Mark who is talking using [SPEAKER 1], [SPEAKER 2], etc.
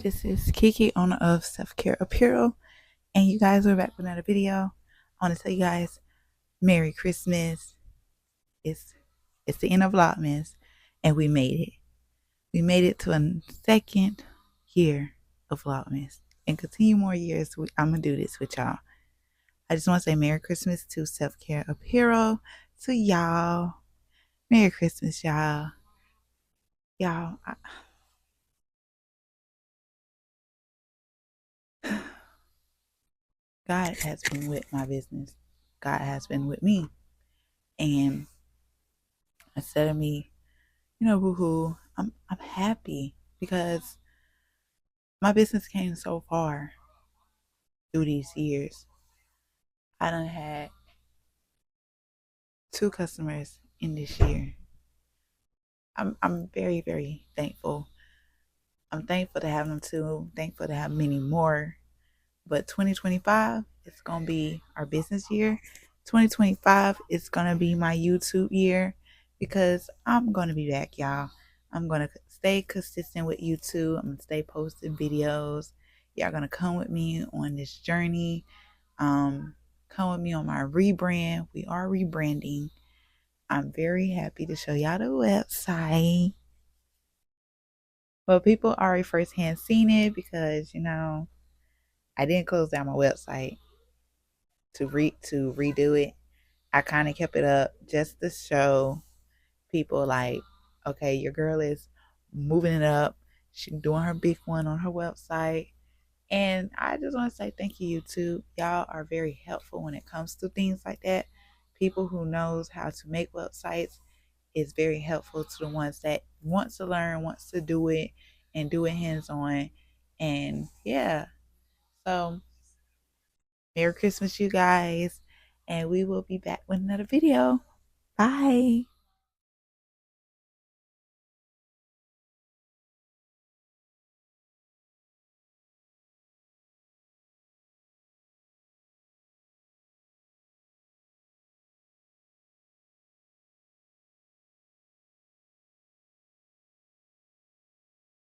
[SPEAKER 1] this is Kiki, owner of Self Care Apparel, and you guys are back with another video. I want to tell you guys Merry Christmas. It's the end of Vlogmas, and we made it. We made it to a second year of Vlogmas, and continue more years. I'm gonna do this with y'all. I just want to say Merry Christmas to Self Care Apparel, to y'all. Merry Christmas, y'all. Y'all. God has been with my business. God has been with me. And instead of me, boo-hoo, I'm happy because my business came so far through these years. I done had 2 customers in this year. I'm very, very thankful. I'm thankful to have them too. Thankful to have many more. But 2025 is gonna be our business year. 2025 is gonna be my YouTube year because I'm gonna be back, y'all. I'm gonna stay consistent with YouTube. I'm gonna stay posting videos. Y'all gonna come with me on this journey. Come with me on my rebrand. We are rebranding. I'm very happy to show y'all the website. Well, people already firsthand seen it because I didn't close down my website to redo it. I kind of kept it up just to show people like, okay, your girl is moving it up. She's doing her big one on her website. And I just want to say thank you, YouTube. Y'all are very helpful when it comes to things like that. People who knows how to make websites is very helpful to the ones that wants to learn, wants to do it, and do it hands-on. And yeah, so Merry Christmas, you guys. And we will be back with another video. Bye.